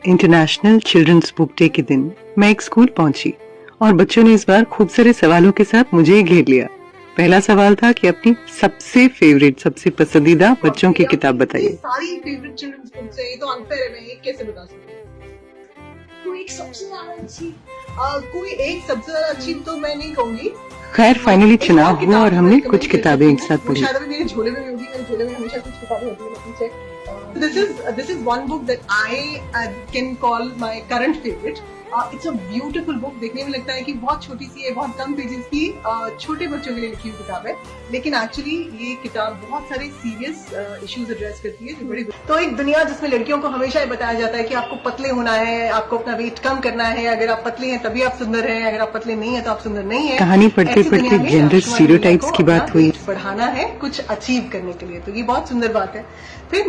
International children's book day के दिन मैं एक स्कूल पहुंची और बच्चों ने इस बार खूब सारे सवालों के साथ मुझे ही घेर लिया। पहला सवाल था कि अपनी सबसे फेवरेट, सबसे पसंदीदा बच्चों की किताब बताइए। सारी फेवरेट चिल्ड्रंस बुक्स है, ये तो अनफेयर है, मैं एक कैसे बता सकती हूँ? कोई एक सबसे ज्यादा अच्छी तो मैं नहीं कहूंगी। खैर फाइनली चुनाव हुआ और हमने कुछ किताबें एक साथ पढ़ी। शायद मेरे झोले में होगी, मेरे झोले में हमेशा कुछ किताबें होती है पीछे। This is one book that I can call my current favorite. It's a beautiful book. देखने में लगता है कि बहुत छोटी सी है, बहुत कम पेजेस की छोटे बच्चों के लिए लिखी हुई किताब है, लेकिन एक्चुअली ये किताब बहुत सारे सीरियस इश्यूज एड्रेस करती है जो बड़ी। तो एक दुनिया जिसमें लड़कियों को हमेशा ये बताया जाता है कि आपको पतले होना है, आपको अपना वेट कम करना है, अगर आप पतले हैं तभी आप सुंदर हैं, अगर आप पतले नहीं है तो आप सुंदर नहीं है। कहानी पढ़ते पढ़ते जेंडर स्टीरियोटाइप्स की बात हुई। बढ़ाना है कुछ अचीव करने के लिए, तो ये बहुत सुंदर बात है। फिर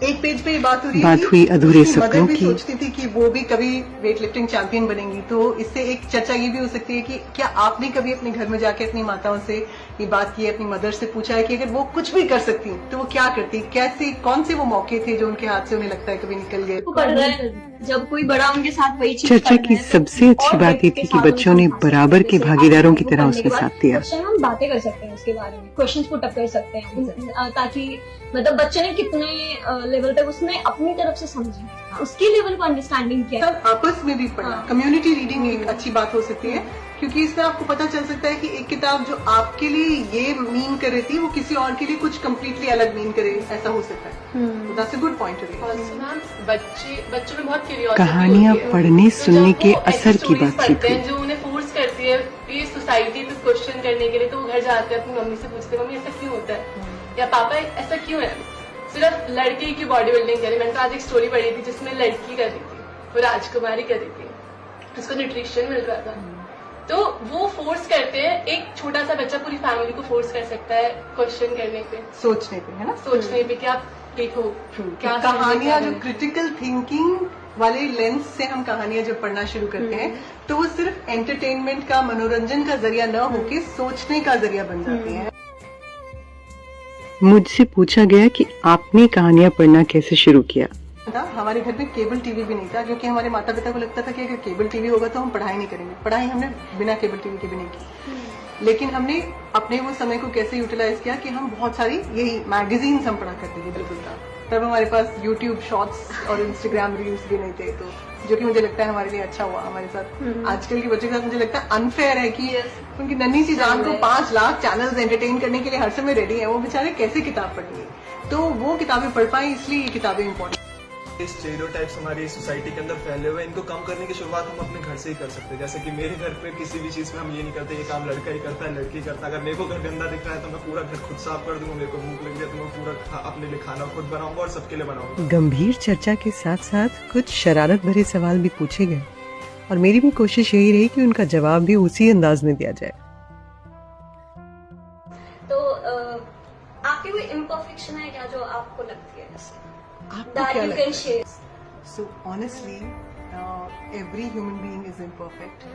एक पेज पे ये बात हुई अधूरे सपनों की। सोचती थी कि वो भी कभी वेट लिफ्टिंग चैंपियन बनेंगी, तो इससे एक चर्चा ये भी हो सकती है कि क्या आपने कभी अपने घर में जाके अपनी माताओं से ये बात की, अपनी मदर से पूछा है कि अगर वो कुछ भी कर सकती तो वो क्या करती, कैसे, कौन से वो मौके थे जो उनके हाथ से उन्हें लगता है कभी निकल गए। जब कोई बड़ा उनके साथ वही चीज चर्चा की सबसे अच्छी बात ये थी कि बच्चों ने बराबर के भागीदारों की तरह उसमें साथ दिया। हम बातें कर सकते हैं उसके बारे में, क्वेश्चन पुट अप कर सकते हैं, ताकि मतलब बच्चे ने कितने लेवल तक उसने अपनी तरफ से समझी, उसकी लेवल को अंडरस्टैंडिंग किया। आपस में भी पढ़ा। कम्युनिटी रीडिंग एक अच्छी बात हो सकती है, क्योंकि इससे आपको पता चल सकता है कि एक किताब जो आपके लिए ये मीन कर रही थी वो किसी और के लिए कुछ कम्प्लीटली अलग मीन करे, ऐसा हो सकता है। That's a good point. बच्चों में बहुत क्यूरियोसिटी कहानियाँ पढ़ने सुनने के असर की बात करते हैं जो उन्हें फोर्स करती है ये सोसाइटी में क्वेश्चन करने के लिए, तो वो घर जाते हैं अपनी मम्मी से पूछते हैं, मम्मी ऐसा क्यों होता है, या पापा ऐसा क्यों है। सिर्फ लड़की की बॉडी बिल्डिंग करें। मैंने तो आज एक स्टोरी पढ़ी थी जिसमें लड़की कर रही थी, वो राजकुमारी कर रही थी, उसको न्यूट्रिशन मिल रहा था। तो वो फोर्स करते हैं, एक छोटा सा बच्चा पूरी फैमिली को फोर्स कर सकता है क्वेश्चन करने पे, सोचने पे, है ना, सोचने पे कि आप देखो क्या कहानियां जो क्रिटिकल थिंकिंग वाले लेंस से हम कहानियां जब पढ़ना शुरू करते हैं तो वो सिर्फ एंटरटेनमेंट का, मनोरंजन का जरिया न होके सोचने का जरिया बन जाती है। मुझसे पूछा गया कि आपने कहानियाँ पढ़ना कैसे शुरू किया। हमारे घर में केबल टीवी भी नहीं था, क्योंकि हमारे माता पिता को लगता था कि अगर केबल टीवी होगा तो हम पढ़ाई नहीं करेंगे। पढ़ाई हमने बिना केबल टीवी के भी नहीं की, लेकिन हमने अपने वो समय को कैसे यूटिलाइज किया कि हम बहुत सारी यही मैगजीन्स हम पढ़ा करते थे। बिल्कुल था तब हमारे पास यूट्यूब शॉर्ट्स और इंस्टाग्राम रील्स भी नहीं थे, तो जो कि मुझे लगता है हमारे लिए अच्छा हुआ। हमारे साथ आजकल के बच्चों के साथ मुझे लगता है अनफेयर है कि उनकी नन्ही सी जान को 5 लाख चैनल्स एंटरटेन करने के लिए हर समय रेडी है, वो बेचारे कैसे किताब पढ़ेंगे। तो वो किताबें पढ़ पाए, इसलिए ये किताबें इम्पोर्टेंट। स्टेरियोटाइप्स हमारी सोसाइटी के अंदर फैले हुए, इनको कम करने की शुरुआत हम अपने घर से ही कर सकते हैं। जैसे कि मेरे घर पे किसी भी चीज में हम ये नहीं करते ये काम लड़का ही करता है, लड़की करता है। अगर मेरे को घर गंदा दिख रहा है तो मैं पूरा घर खुद साफ कर दूंगा, मेरे को भूख लग गई तो मैं पूरा अपने लिए खाना खुद बनाऊंगा और सबके लिए बनाऊंगा। गंभीर चर्चा के साथ साथ कुछ शरारत भरे सवाल भी पूछे गए और मेरी भी कोशिश यही रही कि उनका जवाब भी उसी अंदाज में दिया जाए। तो आपकी कोई इम्परफेक्शन है क्या जो आपको लगती है that you can share? So honestly, every human being is imperfect,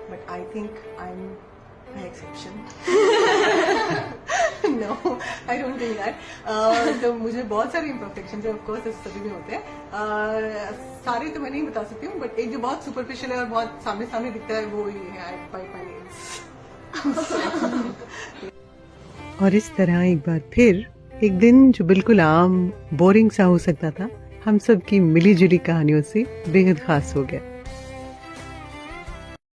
but I think I'm an exception. No, I don't think that. तो मुझे बहुत सारी imperfections है, of course, सभी में होते हैं। सारे तो मैं नहीं बता सकती हूँ, but एक जो बहुत superficial है और बहुत सामने सामने दिखता है वो ये है, I bite my nails. और इस तरह एक बार फिर एक दिन जो बिल्कुल आम बोरिंग सा हो सकता था, हम सब की मिली जुली कहानियों से बेहद खास हो गया।